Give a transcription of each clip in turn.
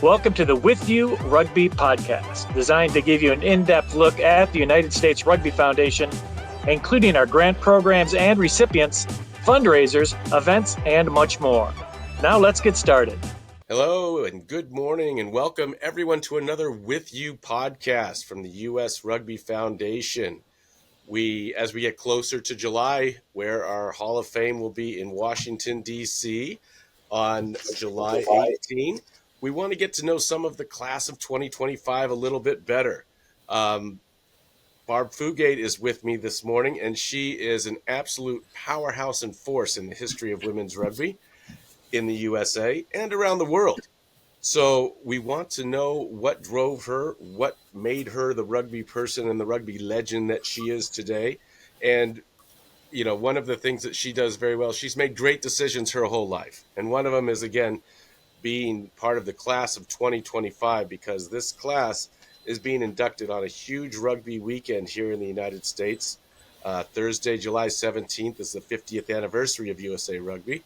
Welcome to the With You Rugby podcast, designed to give you an in-depth look at the United States Rugby Foundation, including our grant programs and recipients, fundraisers, events, and much more. Now let's get started. Hello and good morning and welcome everyone to another With You podcast from the U.S. Rugby Foundation. As we get closer to July, where our Hall of Fame will be in Washington, D.C. on July 18, we want to get to know some of the class of 2025 a little bit better. Barb Fugate is with me this morning, and she is an absolute powerhouse and force in the history of women's rugby in the USA and around the world. So we want to know what drove her, what made her the rugby person and the rugby legend that she is today. And, you know, one of the things that she does very well, she's made great decisions her whole life. And one of them is, again, being part of the class of 2025, because this class is being inducted on a huge rugby weekend here in the United States. Thursday, July 17th is the 50th anniversary of USA Rugby.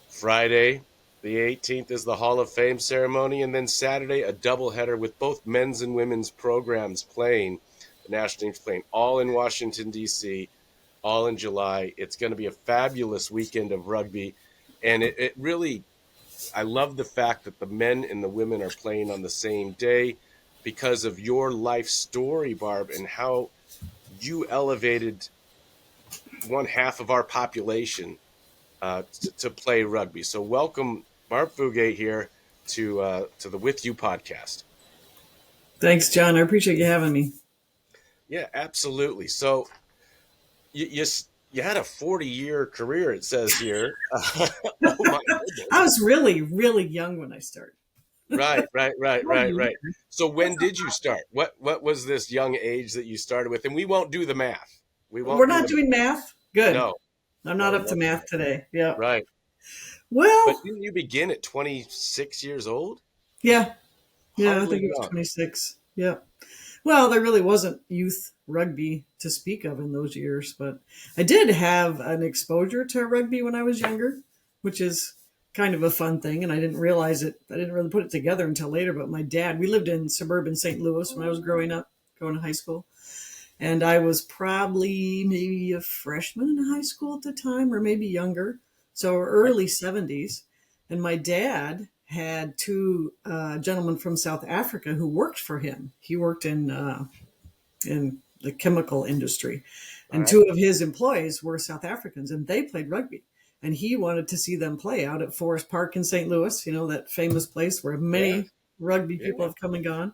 Friday, the 18th is the Hall of Fame ceremony, and then Saturday, a doubleheader with both men's and women's programs playing, the national teams playing, all in Washington, D.C., all in July. It's going to be a fabulous weekend of rugby, and it really, I love the fact that the men and the women are playing on the same day because of your life story, Barb, and how you elevated one half of our population to play rugby. So welcome, Barb Fugate, here to the With You podcast. Thanks, John. I appreciate you having me. Yeah, absolutely. So you had a 40-year career, it says here. Oh my goodness. I was really, really young when I started. Right. So when did you start? What was this young age that you started with? And we won't do the math. We're not doing math? Good. No. I'm not up to math today. Yeah. Right. Well. But didn't you begin at 26 years old? Yeah. Yeah, Hardly I think it was young. 26. Yeah. Well, there really wasn't youth rugby to speak of in those years, but I did have an exposure to rugby when I was younger, which is kind of a fun thing, and I didn't realize it. I didn't really put it together until later, but my dad, we lived in suburban St. Louis when I was growing up, going to high school, and I was probably maybe a freshman in high school at the time, or maybe younger, so early 70s, and my dad had two gentlemen from South Africa who worked for him. He worked in the chemical industry, and two of his employees were South Africans, and they played rugby. And he wanted to see them play out at Forest Park in St. Louis, you know, that famous place where many rugby people have come and gone.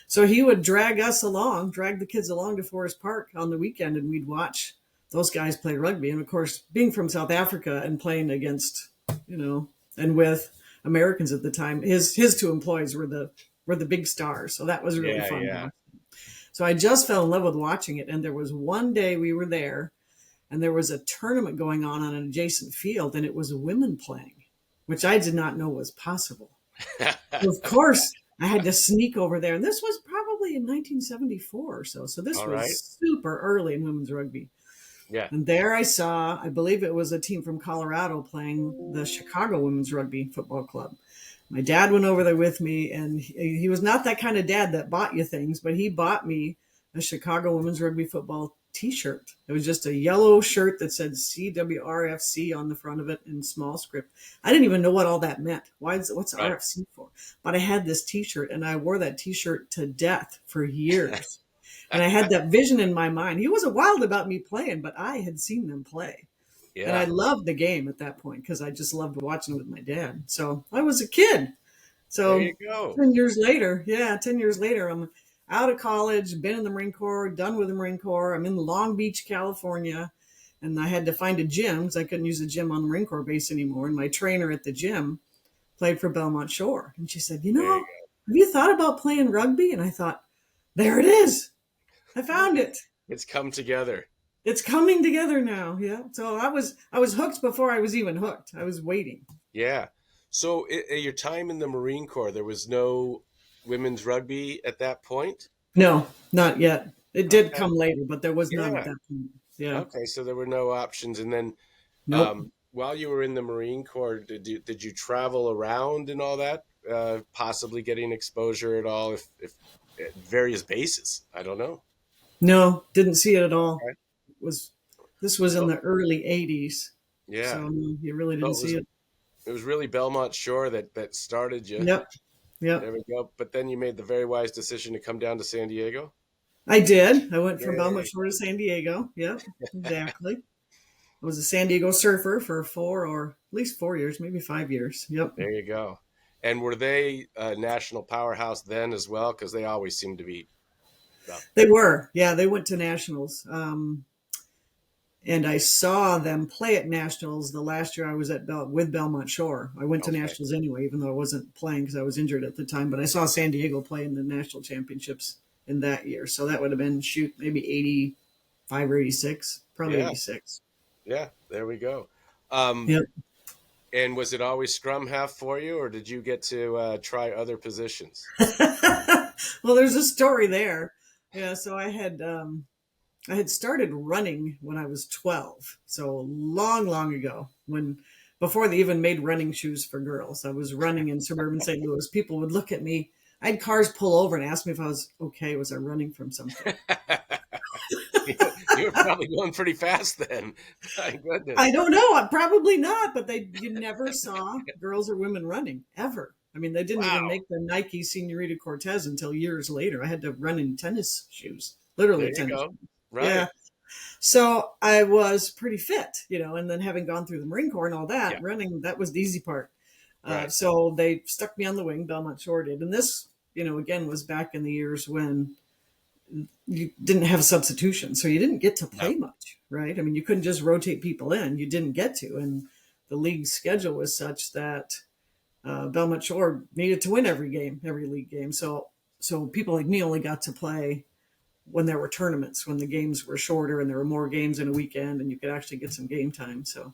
So he would drag the kids along to Forest Park on the weekend, and we'd watch those guys play rugby. And of course, being from South Africa and playing against, you know, and with Americans at the time, his two employees were the big stars. So that was really fun. Yeah. So I just fell in love with watching it. And there was one day we were there, and there was a tournament going on an adjacent field, and it was women playing, which I did not know was possible. So of course, I had to sneak over there. And this was probably in 1974 or so. So this was super early in women's rugby. Yeah. And there I believe it was a team from Colorado playing the Chicago Women's Rugby Football Club. My dad went over there with me, and he was not that kind of dad that bought you things, but he bought me a Chicago Women's Rugby Football t-shirt. It was just a yellow shirt that said CWRFC on the front of it in small script. I didn't even know what all that meant. What's RFC for? But I had this t-shirt, and I wore that t-shirt to death for years. And I had that vision in my mind. He wasn't wild about me playing, but I had seen them play. Yeah. And I loved the game at that point because I just loved watching it with my dad. So I was a kid. So there you go. 10 years later, I'm out of college, been in the Marine Corps, done with the Marine Corps. I'm in Long Beach, California, and I had to find a gym because I couldn't use the gym on the Marine Corps base anymore. And my trainer at the gym played for Belmont Shore. And she said, have you thought about playing rugby? And I thought, there it is. I found it. It's come together. It's coming together now. Yeah. So I was hooked before I was even hooked. I was waiting. Yeah. So at your time in the Marine Corps, there was no women's rugby at that point? No, not yet. It did come later, but there was none at that point. Yeah. Okay. So there were no options. And then while you were in the Marine Corps, did you travel around and all that? possibly getting exposure at all, if at various bases? I don't know. No, didn't see it at all. Okay. Was This was in So, the early '80s, yeah. so no, you really So didn't see it. it was really Belmont Shore that started you. Yep, yep. There we go. But then you made the very wise decision to come down to San Diego. I did. I went from Belmont Yay. Shore to San Diego. Yep, exactly. I was a San Diego surfer for 4 or at least 4 years, maybe 5 years. Yep. There you go. And were they a national powerhouse then as well? Because they always seem to be. Well, They were. Yeah, they went to nationals. And I saw them play at nationals the last year I was with Belmont Shore. I went to okay. nationals anyway, even though I wasn't playing because I was injured at the time. But I saw San Diego play in the national championships in that year. So that would have been, maybe 85 or 86, probably Yeah. 86. Yeah. There we go. Yep. And was it always scrum half for you, or did you get to try other positions? Well, there's a story there. Yeah, so I had started running when I was 12, so long, long ago, before they even made running shoes for girls. I was running in suburban St. Louis. People would look at me. I had cars pull over and ask me if I was okay. Was I running from something? You were probably going pretty fast then. My goodness. I don't know. Probably not, but you never saw girls or women running ever. I mean, they didn't even Wow. make the Nike Senorita Cortez until years later. I had to run in tennis shoes, literally There you tennis. go. Right. Yeah. So I was pretty fit, and then having gone through the Marine Corps and all that, Yeah. running, that was the easy part. Right. So they stuck me on the wing, Belmont Shore did. And this, again, was back in the years when you didn't have substitution. So you didn't get to play much, right? I mean, you couldn't just rotate people in. You didn't get to. And the league's schedule was such that Belmont Shore needed to win every league game. So people like me only got to play when there were tournaments, when the games were shorter and there were more games in a weekend and you could actually get some game time. So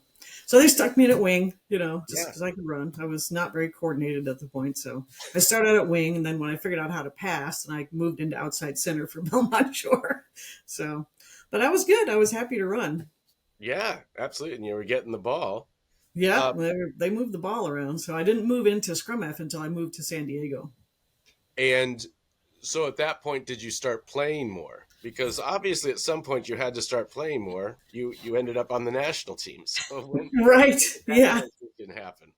they stuck me in at wing, just because I could run. I was not very coordinated at the point. So I started at wing, and then when I figured out how to pass, and I moved into outside center for Belmont Shore. So, but I was good. I was happy to run. Yeah, absolutely. And you were getting the ball. Yeah, they moved the ball around. So I didn't move into scrum half until I moved to San Diego. And so at that point, did you start playing more? Because obviously at some point you had to start playing more. You ended up on the national team. So when Right. Yeah. didn't happen.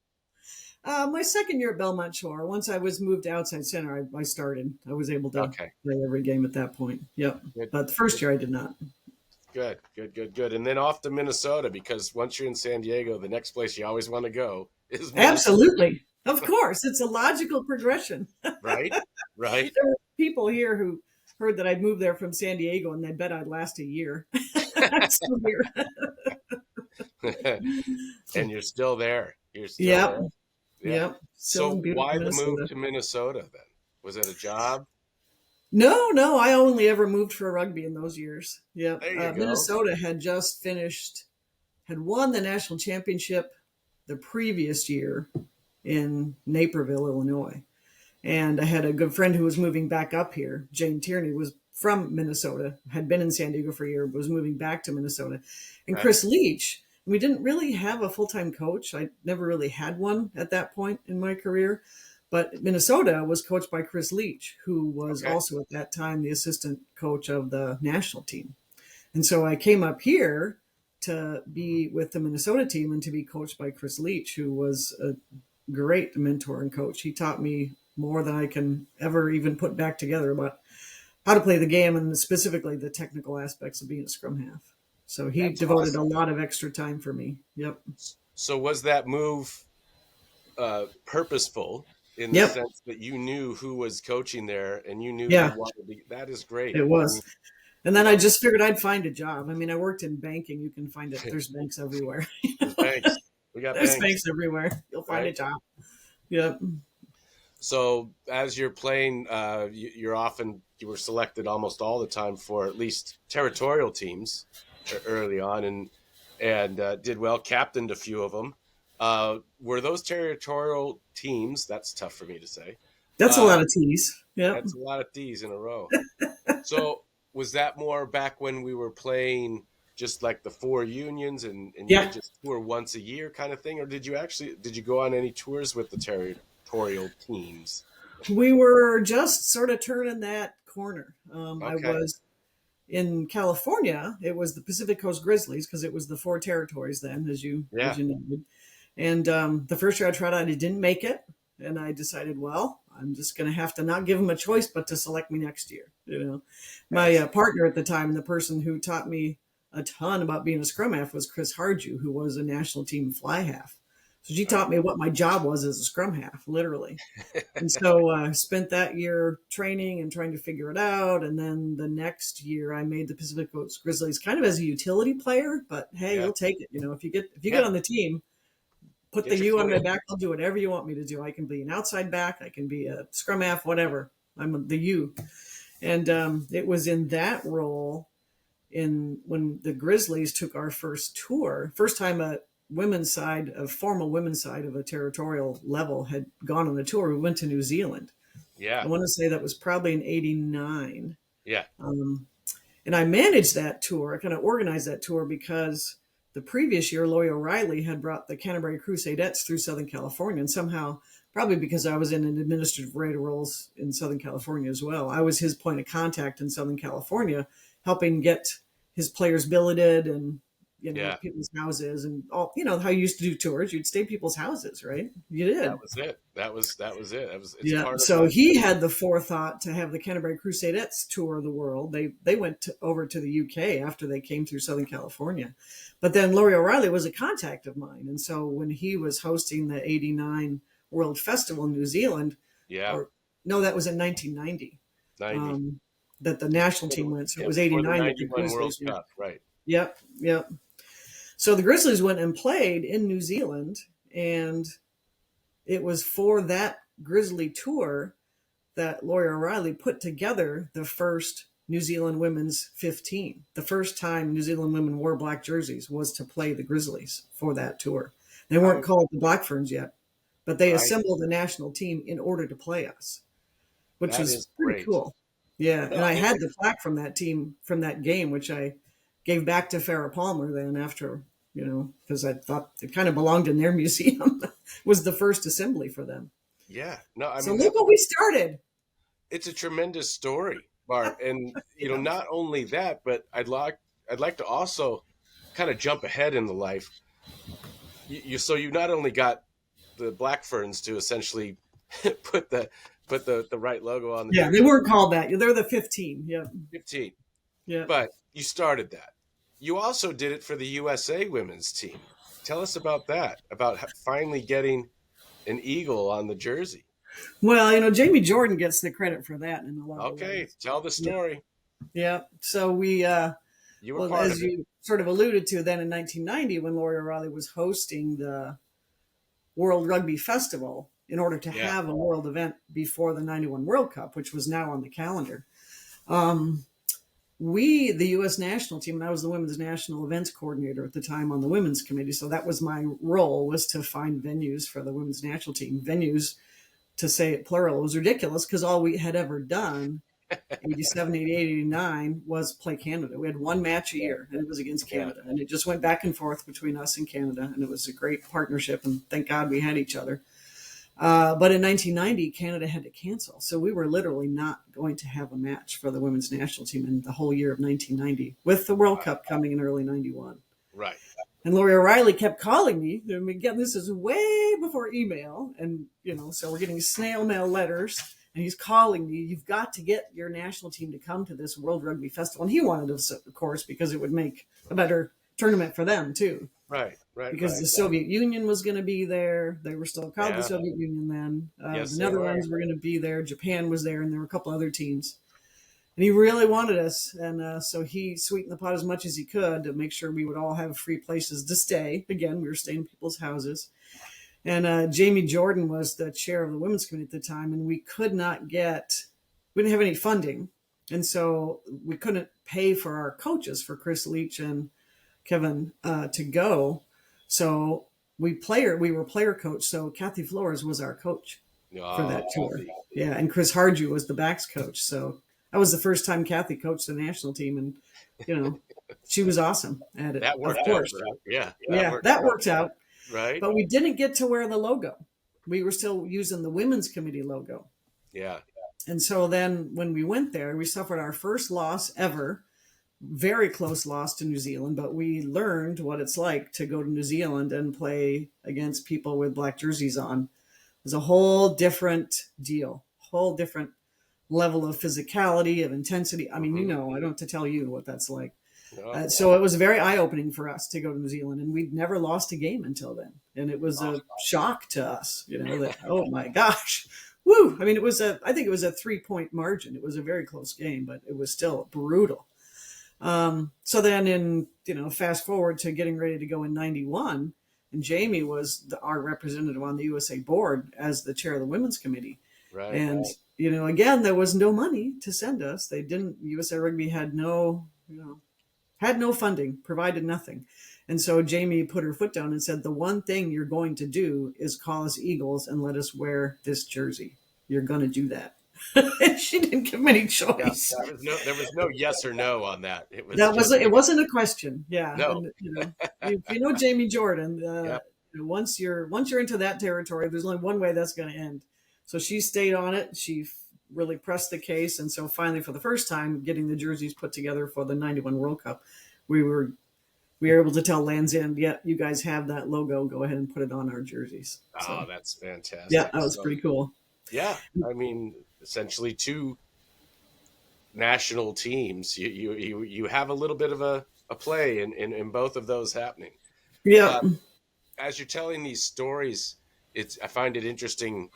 My second year at Belmont Shore, once I was moved to outside center, I started. I was able to play every game at that point. Yep. Good. But the first year I did not. Good. And then off to Minnesota, because once you're in San Diego, the next place you always want to go is Minnesota. Absolutely. Of course. It's a logical progression. Right. There were people here who heard that I'd moved there from San Diego, and they bet I'd last a year. I'm still here. And you're still there. You're still Yep. there. Yeah. Yep. Still So in beautiful why the Minnesota. move to Minnesota then? Was it a job? No. I only ever moved for rugby in those years. Yeah. There you go. Minnesota had just had won the national championship the previous year in Naperville, Illinois. And I had a good friend who was moving back up here. Jane Tierney was from Minnesota, had been in San Diego for a year, but was moving back to Minnesota. And Chris Leach, we didn't really have a full-time coach. I never really had one at that point in my career. But Minnesota was coached by Chris Leach, who was also at that time the assistant coach of the national team. And so I came up here to be with the Minnesota team and to be coached by Chris Leach, who was a great mentor and coach. He taught me more than I can ever even put back together about how to play the game and specifically the technical aspects of being a scrum half. So he devoted a lot of extra time for me. Yep. So was that move purposeful in the sense that you knew who was coaching there and you knew you wanted to? That is great. It was. And then I just figured I'd find a job. I mean, I worked in banking. You can find it. There's banks everywhere. There's banks. We got There's banks everywhere. You'll find a job. Yep. So as you're playing, you were selected almost all the time for at least territorial teams early on, and did well, captained a few of them. Were those territorial teams? That's tough for me to say. That's a lot of T's. Yeah, that's a lot of T's in a row. So was that more back when we were playing just like the 4 unions and you could just tour once a year kind of thing, or did you go on any tours with the territorial teams? We were just sort of turning that corner. I Okay. was in California. It was the Pacific Coast Grizzlies because it was the four territories then, Yeah. as you noted. And the first year I tried out, I didn't make it, and I decided, well, I'm just going to have to not give them a choice, but to select me next year. My partner at the time, the person who taught me a ton about being a scrum half, was Chris Harju, who was a national team fly half. So she taught me what my job was as a scrum half, literally. And so I spent that year training and trying to figure it out. And then the next year I made the Pacific Coast Grizzlies kind of as a utility player, but hey, you'll take it. If you get on the team, put Get the your U on foot my in. back. I'll do whatever you want me to do. I can be an outside back. I can be a scrum half, whatever. I'm the U. And it was in that role when the Grizzlies took our first tour, first time a formal women's side of a territorial level had gone on a tour. We went to New Zealand. Yeah. I want to say that was probably in '89. Yeah. And I managed that tour. I kind of organized that tour because the previous year, Lloyd O'Reilly had brought the Canterbury Crusadettes through Southern California. And somehow, probably because I was in an administrative rate roles in Southern California as well, I was his point of contact in Southern California, helping get his players billeted and people's houses and all. How you used to do tours. You'd stay at people's houses, right? You did. That was it. It's Yeah. part of So he had the forethought to have the Canterbury Crusadettes tour the world. They went over to the UK after they came through Southern California. But then Laurie O'Reilly was a contact of mine. And so when he was hosting the '89 World Festival in New Zealand, no, that was in 1990. 90. That the national team went. So it was '89 that the Grizzlies World Cup, right? Yep. So the Grizzlies went and played in New Zealand, and it was for that Grizzly tour that Laurie O'Reilly put together the first New Zealand women's 15. The first time New Zealand women wore black jerseys was to play the Grizzlies for that tour. They weren't called the Black Ferns yet, but they assembled a national team in order to play us, which was pretty cool. Yeah, and I had the plaque from that team, from that game, which I gave back to Farrah Palmer then after, because I thought it kind of belonged in their museum. Was the first assembly for them. Yeah. No, I so mean, look what we started. It's a tremendous story, Barb. And, not only that, but I'd like to also kind of jump ahead in the life. So you not only got the Black Ferns to essentially put the right logo on the jersey. They weren't called that. They're the 15. Yeah. 15. Yeah. But you started that. You also did it for the USA women's team. Tell us about that, about finally getting an eagle on the jersey. Well, Jamie Jordan gets the credit for that in a lot of Okay, ways. tell the story. Yeah. So we, you were part as of it. you sort of alluded to, then in 1990, when Laurie O'Reilly was hosting the World Rugby Festival, in order to have a world event before the '91 World Cup, which was now on the calendar. We, the U.S. national team, and I was the women's national events coordinator at the time on the women's committee. So that was my role, was to find venues for the women's national team. Venues, to say it plural, was ridiculous because all we had ever done, 87, 88, 89, was play Canada. We had one match a year, and it was against Canada. And it just went back and forth between us and Canada. And it was a great partnership, and thank God we had each other. But in 1990, Canada had to cancel. So we were literally not going to have a match for the women's national team in the whole year of 1990, with the World Cup coming in early '91. Right. And Laurie O'Reilly kept calling me. Again, this is way before email. And, so we're getting snail mail letters. And he's calling me. You've got to get your national team to come to this World Rugby Festival. And he wanted us, of course, because it would make a better tournament for them, too. Right. Because the Soviet Union was going to be there. They were still called the Soviet Union then. The Netherlands were going to be there. Japan was there, and there were a couple other teams. And he really wanted us. And so he sweetened the pot as much as he could to make sure we would all have free places to stay. Again, we were staying in people's houses. And Jamie Jordan was the chair of the women's committee at the time, and we didn't have any funding. And so we couldn't pay for our coaches, for Chris Leach and Kevin, to go. So we were player coach. So Kathy Flores was our coach for that tour. Yeah. And Chris Harju was the backs coach. So that was the first time Kathy coached the national team. And, she was awesome at it. That worked of course. out. Yeah. That worked out. Right. But we didn't get to wear the logo. we were still using the women's committee logo. Yeah. And so then when we went there, we suffered our first loss ever, very close loss to New Zealand, but we learned what it's like to go to New Zealand and play against people with black jerseys on. It was a whole different deal, whole different level of physicality, of intensity. I mean, I don't have to tell you what that's like. So it was very eye-opening for us to go to New Zealand, and we'd never lost a game until then. And it was a shock to us, that, oh my gosh, woo. I mean, I think it was a 3-point margin. It was a very close game, but it was still brutal. So then fast forward to getting ready to go in 91, and Jamie was our representative on the USA board as the chair of the women's committee. Right. And, again, there was no money to send us. USA Rugby had no funding, provided nothing. And so Jamie put her foot down and said, the one thing you're going to do is call us Eagles and let us wear this jersey. You're going to do that. She didn't give me any choice. Yeah, there was no yes or no on that. It wasn't a question. Yeah. No. And, you know Jamie Jordan. Once you're into that territory, there's only one way that's going to end. So she stayed on it. She really pressed the case, and so finally, for the first time, getting the jerseys put together for the '91 World Cup, we were able to tell Land's End, yeah, you guys have that logo. Go ahead and put it on our jerseys. So, that's fantastic. Yeah, that was pretty cool. Yeah, I mean, essentially 2 national teams. You have a little bit of a play in both of those happening. Yeah. As you're telling these stories, I find it interesting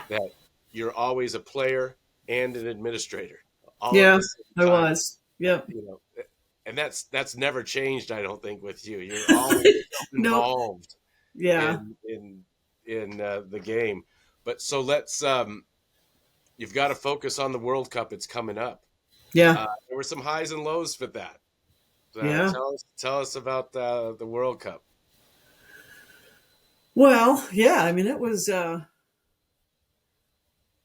that you're always a player and an administrator. Yeah, I was. Yeah. And that's never changed, I don't think, with you. You're always involved. Yeah. In the game. But so let's you've got to focus on the World Cup. It's coming up. Yeah. There were some highs and lows with that. Yeah. Tell us about the World Cup. Well, yeah, I mean, it was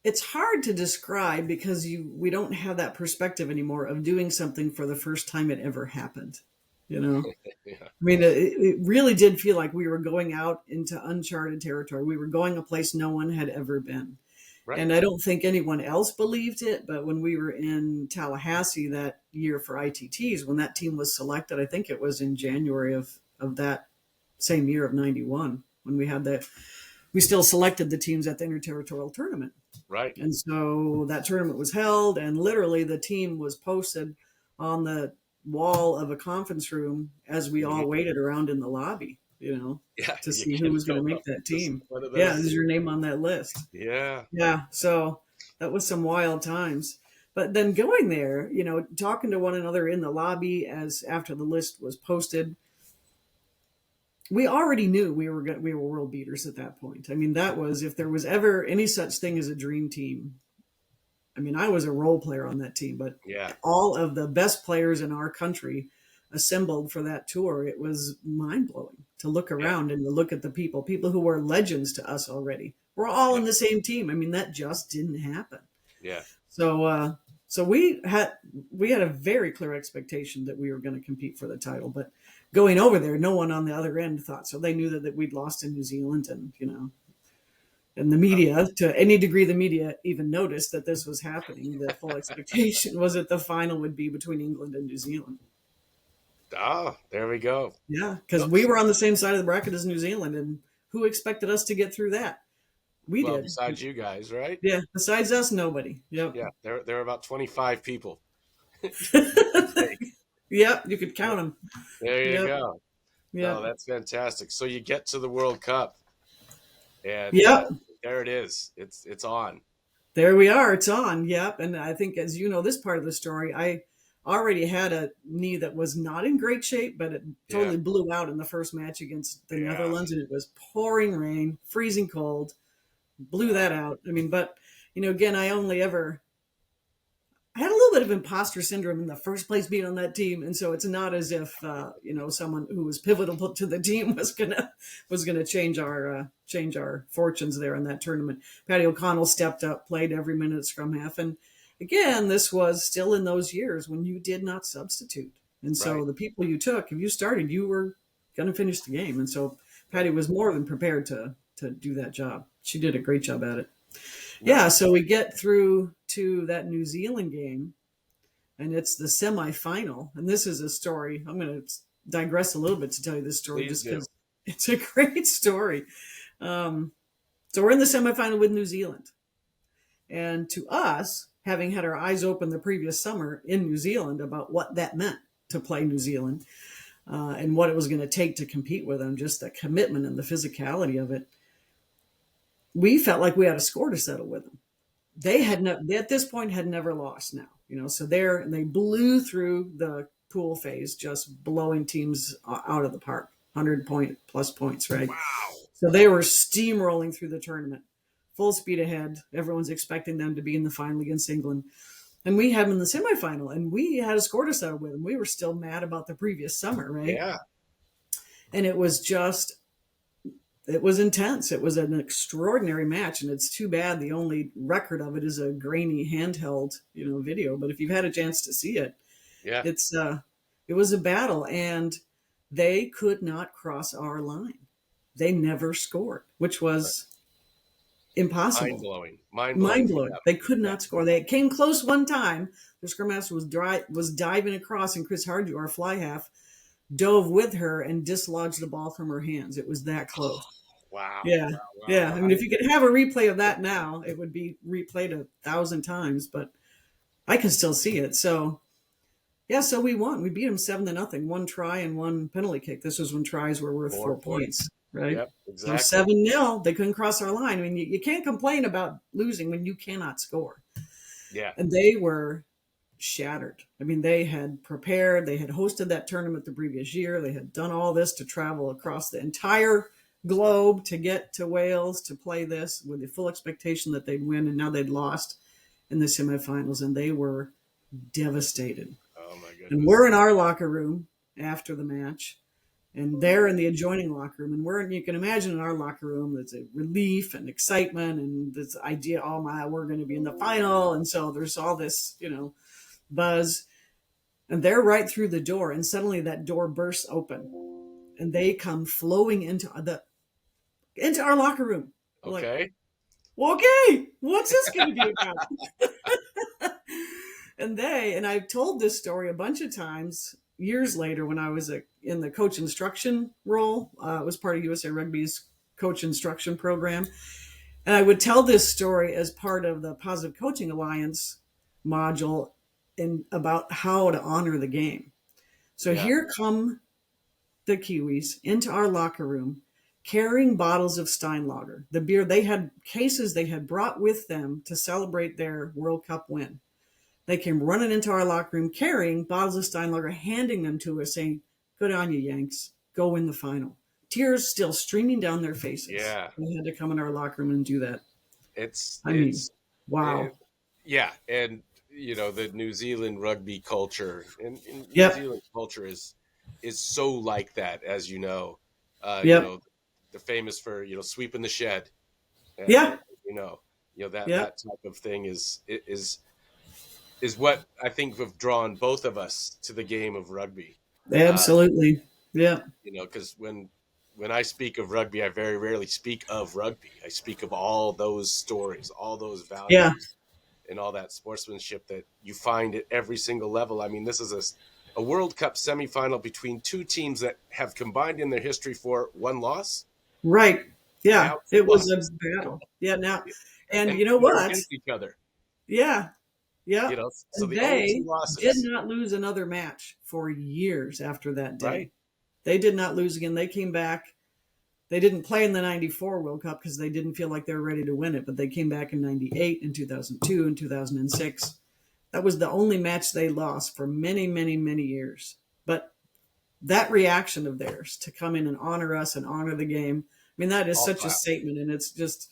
it's hard to describe because we don't have that perspective anymore of doing something for the first time it ever happened. Yeah. I mean, it really did feel like we were going out into uncharted territory. We were going a place no one had ever been. Right. And I don't think anyone else believed it. But when we were in Tallahassee that year for ITTs, when that team was selected, I think it was in January of that same year of 91, when we still selected the teams at the interterritorial tournament. Right. And so that tournament was held, and literally the team was posted on the wall of a conference room as we all waited around in the lobby, to see who was going to make that team. Yeah, is your name on that list? Yeah. Yeah. So that was some wild times. But then going there, talking to one another in the lobby after the list was posted, we already knew we were world beaters at that point. I mean, that was, if there was ever any such thing as a dream team. I mean, I was a role player on that team, but all of the best players in our country assembled for that tour. It was mind-blowing to look around and to look at the people who were legends to us already. We're all in the same team. I mean, that just didn't happen. Yeah. So we had a very clear expectation that we were going to compete for the title, but going over there, no one on the other end thought so. They knew that we'd lost in New Zealand, and the media, to any degree the media even noticed that this was happening. The full expectation was that the final would be between England and New Zealand. Ah, there we go. Yeah, because we were on the same side of the bracket as New Zealand, and who expected us to get through that? We did. Besides you guys, right? Yeah, besides us, nobody. Yep. Yeah, there are about 25 people. Yep, you could count them. There you go. Yeah, oh, that's fantastic. So you get to the World Cup, and there it is. It's on. There we are. It's on. Yep. And I think, as you know, this part of the story, I already had a knee that was not in great shape, but it totally blew out in the first match against the Netherlands, and it was pouring rain, freezing cold, blew that out. I mean, but again, I had a little bit of imposter syndrome in the first place being on that team. And so it's not as if, someone who was pivotal to the team was going to change our fortunes there in that tournament. Paddy O'Connell stepped up, played every minute at scrum half. And again, this was still in those years when you did not substitute. And so the people you took, if you started, you were going to finish the game. And so Paddy was more than prepared to do that job. she did a great job at it. No. Yeah, so we get through to that New Zealand game, and it's the semifinal. And this is a story. I'm going to digress a little bit to tell you this story, Please just do. because it's a great story. So we're in the semifinal with New Zealand. And to us, having had our eyes open the previous summer in New Zealand about what that meant to play New Zealand and what it was going to take to compete with them, just the commitment and the physicality of it, we felt like we had a score to settle with them. They had at this point had never lost now, so they blew through the pool phase, just blowing teams out of the park, 100 plus points, right? Wow. So they were steamrolling through the tournament, full speed ahead. Everyone's expecting them to be in the final against England. And we had them in the semifinal, and we had a score to settle with them. We were still mad about the previous summer, right? Yeah. And it was intense. It was an extraordinary match, and it's too bad the only record of it is a grainy handheld, video. But if you've had a chance to see it, Yeah. It was a battle, and they could not cross our line. They never scored, which was impossible. Mind blowing. They could not score. They came close one time. The scrum master was diving across, and Chris Hardew, our fly half, dove with her and dislodged the ball from her hands. It was that close. Wow. Yeah. Wow. Yeah. I mean, if you could have a replay of that now, it would be replayed 1,000 times, but I can still see it. So, yeah, so we won. We beat them 7-0, 1 try and 1 penalty kick. This was when tries were worth 4 points, right? Yep, exactly. So 7-0, they couldn't cross our line. I mean, you can't complain about losing when you cannot score. Yeah. And they were shattered. I mean, they had prepared, they had hosted that tournament the previous year. They had done all this to travel across the entire globe to get to Wales to play this with the full expectation that they'd win. And now they'd lost in the semifinals, and they were devastated. Oh my goodness. And we're in our locker room after the match, and they're in the adjoining locker room. And you can imagine in our locker room, there's a relief and excitement and this idea, we're going to be in the final. And so there's all this, buzz, and they're right through the door, and suddenly that door bursts open and they come flowing into our locker room. Okay. Like, okay, what's this going to be about? And I've told this story a bunch of times years later when I was in the coach instruction role. It was part of USA Rugby's coach instruction program. And I would tell this story as part of the Positive Coaching Alliance module about how to honor the game. So Here come the Kiwis into our locker room carrying bottles of Steinlager, the beer they had brought with them to celebrate their World Cup win. They came running into our locker room carrying bottles of Steinlager, handing them to us, saying, "Good on you, Yanks. Go win the final." Tears still streaming down their faces. Yeah. We had to come in our locker room and do that. It's wow. And the New Zealand rugby culture and Yep. New Zealand culture is so like that, as you know. Yep. They're famous for sweeping the shed. Yeah. That type of thing is what I think have drawn both of us to the game of rugby. Absolutely. Yeah. Because when I speak of rugby, I very rarely speak of rugby. I speak of all those stories, all those values, and all that sportsmanship that you find at every single level. I mean, this is a World Cup semifinal between two teams that have combined in their history for 1 loss. Right. Yeah. Now it was a battle. Yeah. Now, and you know what? Against each other. Yeah. Yeah. So and the they only 2 losses did not lose another match for years after that day. Right. They did not lose again. They came back. They didn't play in the 94 World Cup because they didn't feel like they were ready to win it, but they came back in 98, in 2002, and 2006. That was the only match they lost for many, many, many years. But that reaction of theirs to come in and honor us and honor the game, I mean, that is such a statement, and it's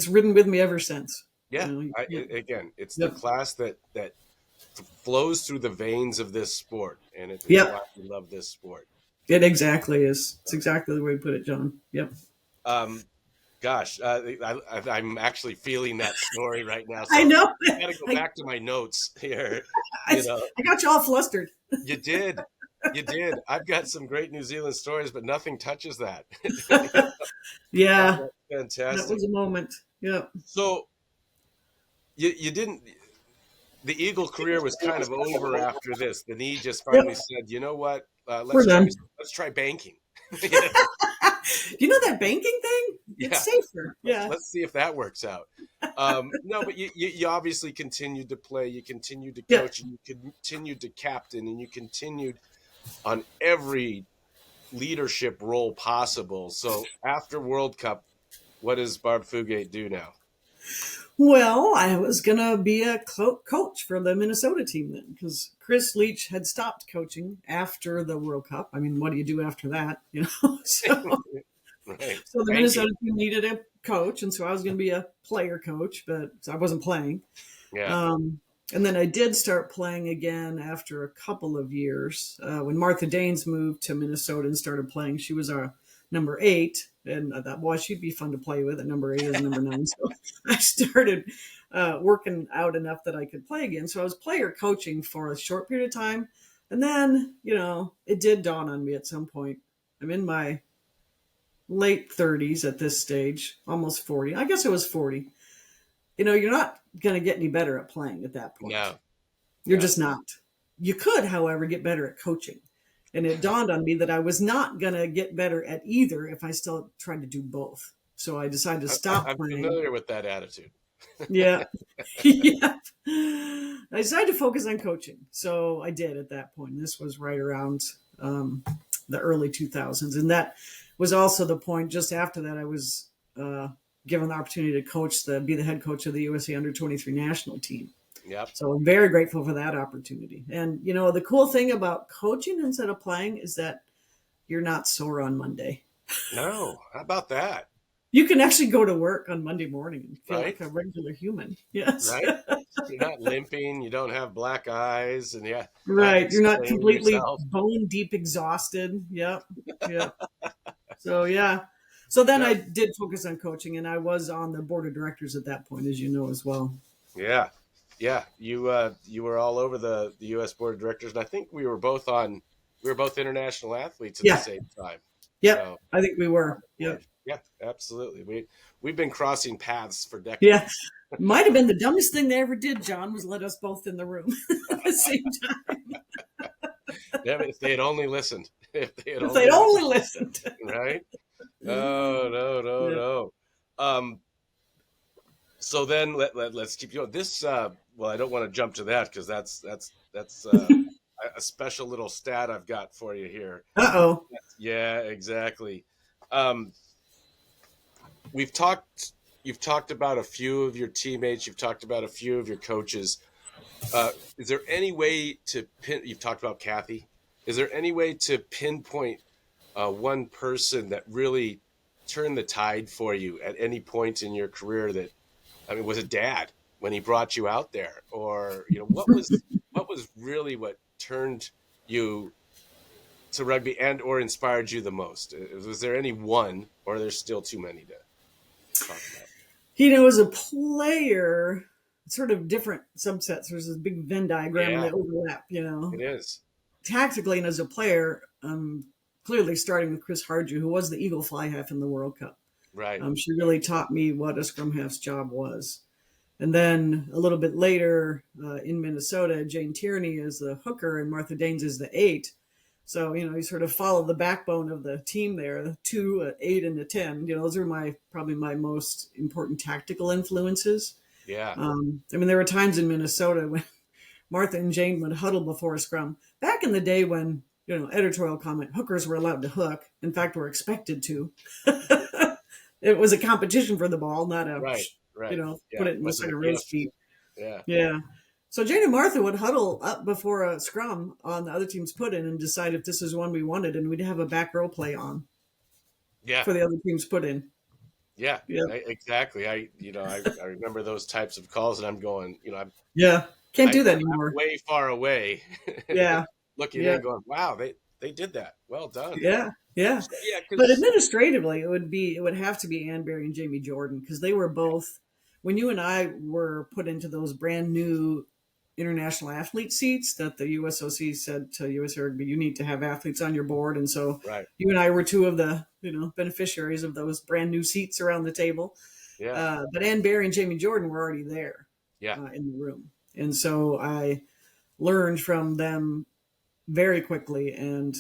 ridden with me ever since. Yeah. It's the class that flows through the veins of this sport, and it's why we love this sport. It exactly is. It's exactly the way you put it, John. Yep. Gosh, I'm actually feeling that story right now. So I know. I got to go back to my notes here. I got you all flustered. You did. I've got some great New Zealand stories, but nothing touches that. Yeah. That fantastic. was a moment. Yeah. So you didn't. The Eagle career was kind of over after this. The knee just finally Yep. said, "You know what? We're done. Let's try banking." You know that banking thing? It's Yeah, safer. Yeah. let's see if that works out. No, but you obviously continued to play. You continued to Yeah. coach, and you continued to captain, and you continued on every leadership role possible. So after World Cup, what does Barb Fugate do now? Well, I was going to be a coach for the Minnesota team then because Chris Leach had stopped coaching after the World Cup. I mean, what do you do after that? Right, So the banking. Minnesota team needed a coach. And so I was going to be a player coach, but I wasn't playing. Yeah, Um, and then I did start playing again after a couple of years. When Martha Danes moved to Minnesota and started playing, she was our number 8. And I thought, well, she'd be fun to play with at number 8 as number 9. So I started working out enough that I could play again. So I was player coaching for a short period of time. And then, it did dawn on me at some point. I'm in my late 30s at this stage, almost 40. I guess it was 40. You're not going to get any better at playing at that point. no, You're yeah. just not. You could, however, get better at coaching. And it dawned on me that I was not going to get better at either if I still tried to do both. So I decided to stop I'm playing. familiar with that attitude. Yeah. Yeah. I decided to focus on coaching. So I did at that point. This was right around the early 2000s. And that was also the point just after that I was given the opportunity to be the head coach of the USA Under 23 national team. Yep. So I'm very grateful for that opportunity. And, the cool thing about coaching instead of playing is that you're not sore on Monday. No, how about that? You can actually go to work on Monday morning and feel Right, like a regular human. Yes. right. You're not limping. You don't have black eyes, and not Right. You're not explaining completely yourself. bone deep exhausted. Yep. Yep. So, yeah. So then I Yep. did focus on coaching, and I was on the board of directors at that point, as you know, as well. Yeah, yeah. You were all over the U.S. board of directors, and I think we were both international athletes at the Yeah. same time. Yep. So I think we were. Yep. yeah, absolutely. We've been crossing paths for Yeah. decades. Might have been the dumbest thing they ever did, John, was let us both in the room at the same time. Yeah, if they had only listened. If they had If they'd only listened. right? Oh no, Yeah. no. So then let's keep going. This well, I don't want to jump to that because that's a special little stat I've got for you here. Uh-oh. Yeah, exactly. Um, we've talked. You've talked about a few of your teammates. You've talked about a few of your coaches. Is there any way to pin? You've talked about Kathy. Is there any way to pinpoint one person that really turned the tide for you at any point in your career? Was it Dad when he brought you out there, or what was really what turned you to rugby and or inspired you the most? Was there any one, or there's still too many to talk about? As a player, sort of different subsets. There's this big Venn diagram and Yeah, they overlap, it is. Tactically and as a player, clearly starting with Chris Harju, who was the Eagle fly half in the World Cup. Right. She really taught me what a scrum half's job was. And then a little bit later in Minnesota, Jane Tierney is the hooker and Martha Danes is the 8. So, you sort of follow the backbone of the team there, the 2, 8, and the 10. Those are probably my most important tactical influences. Yeah. There were times in Minnesota when Martha and Jane would huddle before a scrum. Back in the day when, editorial comment, hookers were allowed to hook. In fact, were expected to. It was a competition for the ball, not a, Right. Yeah. put it in the Wasn't second a race gift. feet. Yeah. Yeah. So Jane and Martha would huddle up before a scrum on the other team's put in and decide if this is one we wanted, and we'd have a back row play on Yeah. for the other team's put in. Yeah. Yeah. Exactly. I remember those types of calls, and I'm going, Yeah. Can't do that I'm anymore. way far away. Yeah. Looking Yeah. in, going, wow, they did that. Well done. Yeah. Yeah. So, yeah. But administratively, it would have to be Ann Berry and Jamie Jordan because they were both, when you and I were put into those brand new international athlete seats that the USOC said to USA Rugby, you need to have athletes on your board. And so Right. you and I were two of the, beneficiaries of those brand new seats around the table. Yeah. But Ann Barry and Jamie Jordan were already there Yeah. in the room. And so I learned from them very quickly and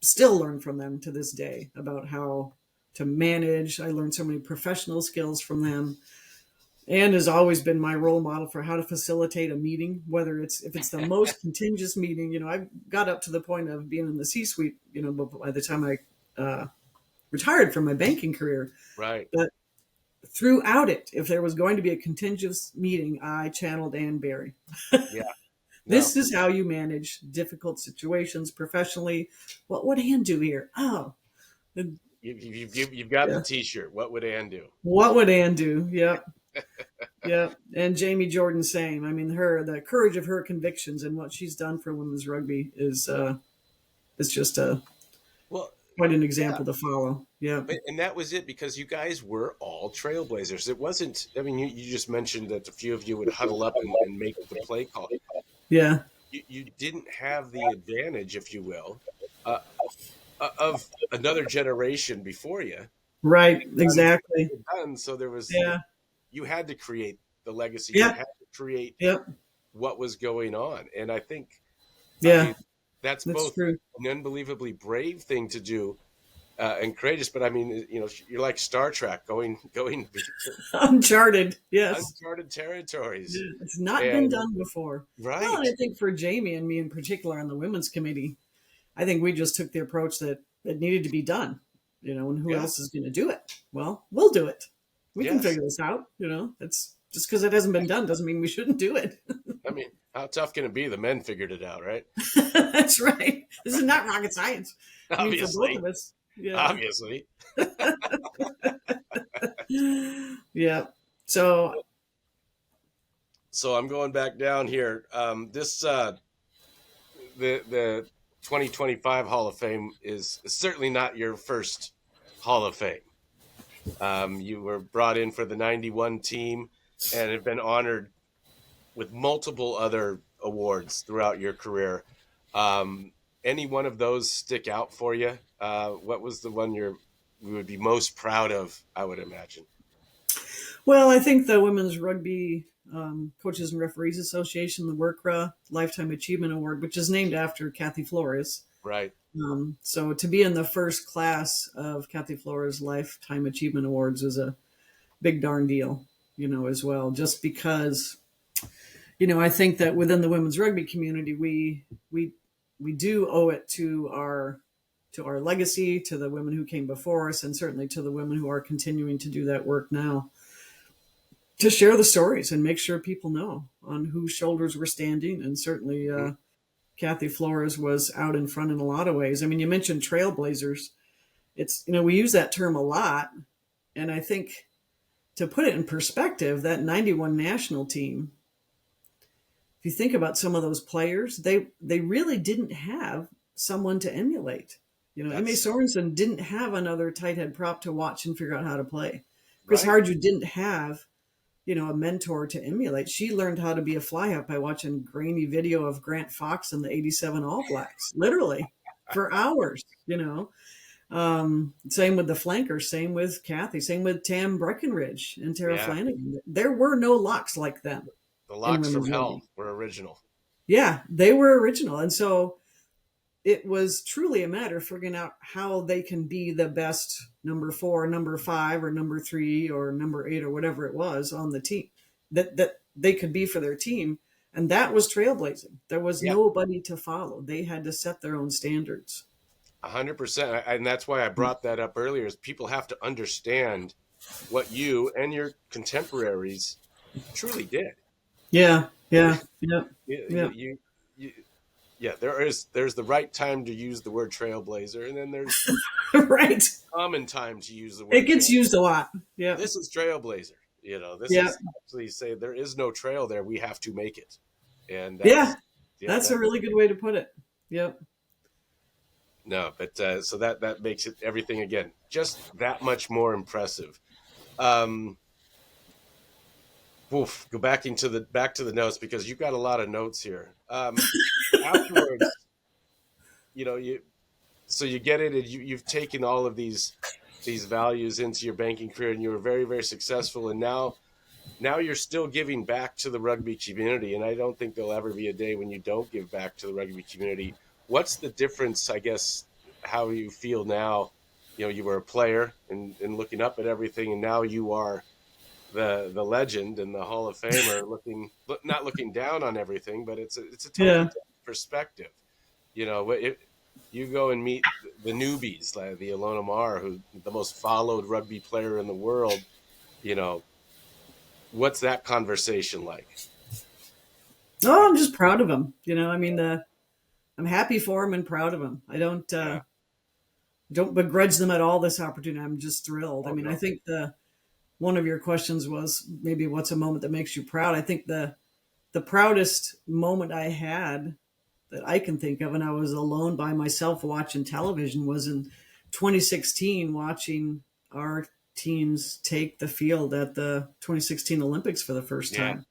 still learn from them to this day about how to manage. I learned so many professional skills from them. Anne has always been my role model for how to facilitate a meeting, whether if it's the most contingent meeting. I got up to the point of being in the C-suite, but by the time I retired from my banking career. Right. But throughout it, if there was going to be a contingent meeting, I channeled Ann Barry. Yeah. This is how you manage difficult situations professionally. What would Ann do here? Oh, You've got the T-shirt. What would Ann do? What would Ann do? Yep. Yep. And Jamie Jordan, same. I mean, the courage of her convictions and what she's done for women's rugby is just quite an example to follow. Yeah. And that was it, because you guys were all trailblazers. It wasn't, I mean, you just mentioned that a few of you would huddle up and make the play call. Yeah. You didn't have the advantage, if you will, of another generation before you. Right. Exactly. So there was, Yeah. you had to create the legacy. Yeah. You had to create what was going on. And I think that's both true. an unbelievably brave thing to do and courageous. But I mean, you're like Star Trek going uncharted. Yes. Uncharted territories. Yeah. It's not been done before. Right. Well, and I think for Jamie and me in particular on the women's committee, I think we just took the approach that it needed to be done, and who else is going to do it? Well, we'll do it. We can figure this out. It's just because it hasn't been done doesn't mean we shouldn't do it. I mean, how tough can it be? The men figured it out, right? That's right. This is not rocket science. Obviously. I mean, for both of us. Yeah. Obviously. Yeah. So I'm going back down here. The 2025 Hall of Fame is certainly not your first Hall of Fame. You were brought in for the 91 team and have been honored with multiple other awards throughout your career. Any one of those stick out for you? What was the one you would be most proud of, I would imagine? Well, I think the Women's Rugby Coaches and Referees Association, the WRCRA Lifetime Achievement Award, which is named after Kathy Flores. Right. So to be in the first class of Kathy Flores Lifetime Achievement Awards is a big darn deal, as well, just because, I think that within the women's rugby community, we do owe it to our legacy, to the women who came before us, and certainly to the women who are continuing to do that work now, to share the stories and make sure people know on whose shoulders we're standing. And certainly Kathy Flores was out in front in a lot of ways. I mean, you mentioned trailblazers. It's, we use that term a lot. And I think to put it in perspective, that 91 national team, if you think about some of those players, they really didn't have someone to emulate. M.A. Sorensen didn't have another tight head prop to watch and figure out how to play. Chris Harju didn't have, a mentor to emulate. She learned how to be a fly half by watching grainy video of Grant Fox and the 87 All Blacks, literally for hours, Same with the flankers, same with Kathy, same with Tam Breckenridge and Tara Flanagan. There were no locks like them. The locks from hell were original. Yeah, they were original. And so it was truly a matter of figuring out how they can be the best number 4, number 5, or number 3, or number 8, or whatever it was on the team that they could be for their team. And that was trailblazing. There was nobody to follow. They had to set their own standards. 100%. And that's why I brought that up earlier, is people have to understand what you and your contemporaries truly did. Yeah. There's the right time to use the word trailblazer, and then there's right common time to use the word. It gets used a lot. Yeah, this is trailblazer. This is actually say there is no trail there. We have to make it. And that's a really good way to put it. Yep. No, but so that makes it everything again just that much more impressive. oof, go back to the notes because you've got a lot of notes here. Afterwards, you get it, and you've taken all of these values into your banking career, and you were very, very successful. And now you're still giving back to the rugby community, and I don't think there'll ever be a day when you don't give back to the rugby community. What's the difference, I guess, how you feel now? You were a player and looking up at everything, and now you are the legend and the Hall of Famer, not looking down on everything, but it's a totally Yeah. different perspective. You go and meet the newbies, like the Ilona Mar, who's the most followed rugby player in the world. What's that conversation like? Oh, I'm just proud of him. I'm happy for him and proud of him. I don't begrudge them at all this opportunity. I'm just thrilled. Oh, no. I think one of your questions was maybe what's a moment that makes you proud. I think the proudest moment I had that I can think of, and I was alone by myself watching television, was in 2016 watching our teams take the field at the 2016 Olympics for the first time.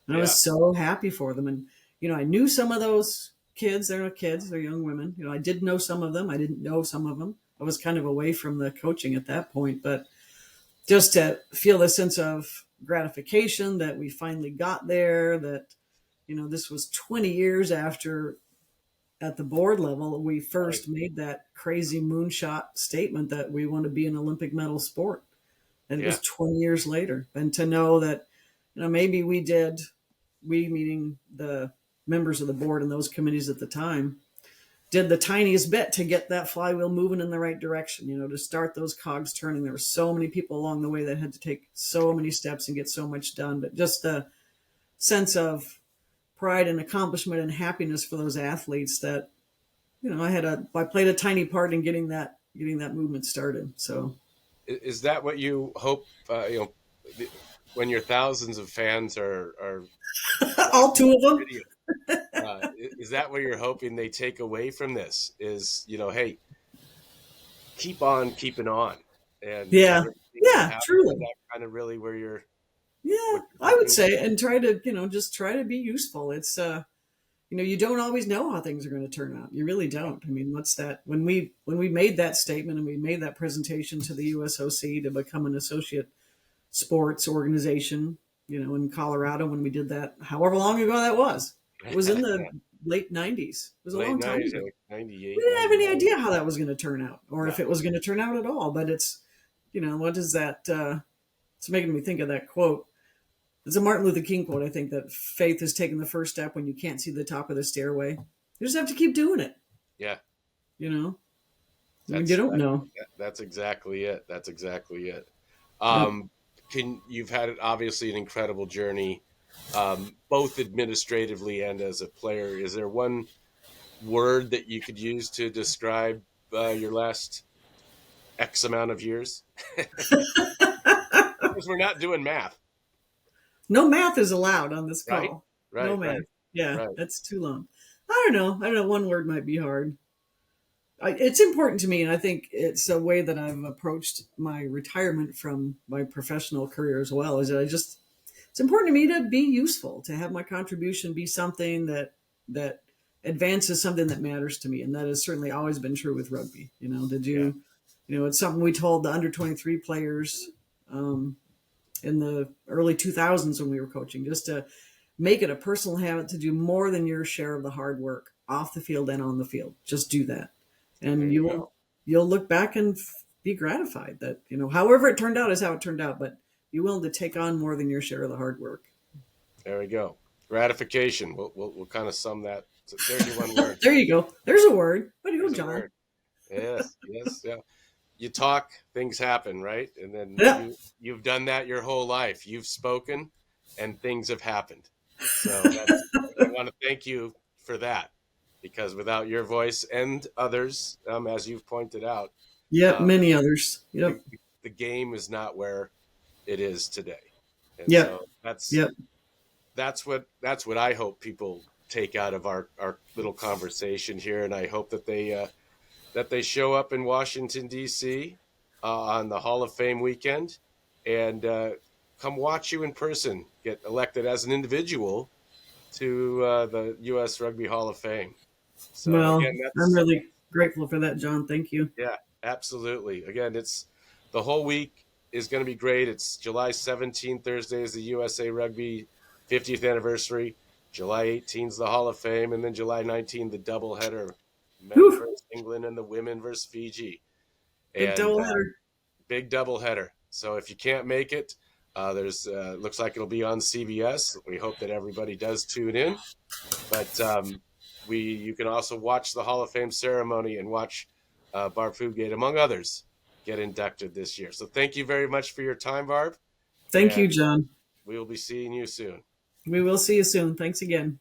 And I was so happy for them. And, I knew some of those kids. They're not kids, they're young women. I did know some of them. I didn't know some of them. I was kind of away from the coaching at that point, but just to feel the sense of gratification that we finally got there, that, this was 20 years after at the board level, we first made that crazy moonshot statement that we want to be an Olympic medal sport. And it was 20 years later. And to know that, maybe we meaning the members of the board and those committees at the time, did the tiniest bit to get that flywheel moving in the right direction, to start those cogs turning. There were so many people along the way that had to take so many steps and get so much done. But just the sense of pride and accomplishment and happiness for those athletes that, I played a tiny part in getting that movement started. So is that what you hope, when your thousands of fans are all two of them? Video, is that what you're hoping they take away from this? Is, hey, keep on keeping on, and truly. Is that kind of really where you're? Yeah, I would say, and try to just try to be useful. It's you don't always know how things are going to turn out. You really don't. What's that? When we made that statement and we made that presentation to the USOC to become an associate sports organization, in Colorado, when we did that, however long ago that was, it was in the late 90s. It was a long time ago. 98. We didn't have any idea how that was going to turn out, or if it was going to turn out at all. But it's, what is that? It's making me think of that quote. It's a Martin Luther King quote, I think, that faith is taking the first step when you can't see the top of the stairway. You just have to keep doing it. Yeah. You don't know. That's exactly it. You've had obviously an incredible journey, both administratively and as a player. Is there one word that you could use to describe your last X amount of years? Because we're not doing math. No math is allowed on this call. Right. No math. Right. Yeah, Right. That's too long. I don't know. One word might be hard. It's important to me, and I think it's a way that I've approached my retirement from my professional career as well. Is that it's important to me to be useful, to have my contribution be something that advances something that matters to me, and that has certainly always been true with rugby. It's something we told the under 23 players in the early 2000s when we were coaching, just to make it a personal habit to do more than your share of the hard work off the field and on the field. Just do that. And you'll look back and be gratified that, however it turned out is how it turned out, but be willing to take on more than your share of the hard work. There we go. Gratification. We'll kind of sum that. So there's your one word. There you go. There's a word. What do you go, John? Yes. Yeah. You talk, things happen, right? And then you've done that your whole life. You've spoken, and things have happened. So I want to thank you for that, because without your voice and others, as you've pointed out, many others. Yep. The game is not where it is today. And so that's what I hope people take out of our little conversation here, and I hope that they show up in Washington, D.C. On the Hall of Fame weekend and come watch you in person get elected as an individual to the U.S. Rugby Hall of Fame. So Well, again, I'm that's really grateful for that, John. Thank you. yeah, absolutely. Again, it's the whole week is going to be great. It's July 17th, Thursday is the USA Rugby 50th anniversary. July 18th is the Hall of Fame, and then July 19th the doubleheader, men Whew, versus England and the women versus Fiji, big and double header. big doubleheader. So if you can't make it, there's looks like it'll be on CBS. We hope that everybody does tune in. But you can also watch the Hall of Fame ceremony and watch Barb Fugate, among others, get inducted this year. So thank you very much for your time, Barb, Thank you, and John. we will be seeing you soon. We will see you soon. Thanks again.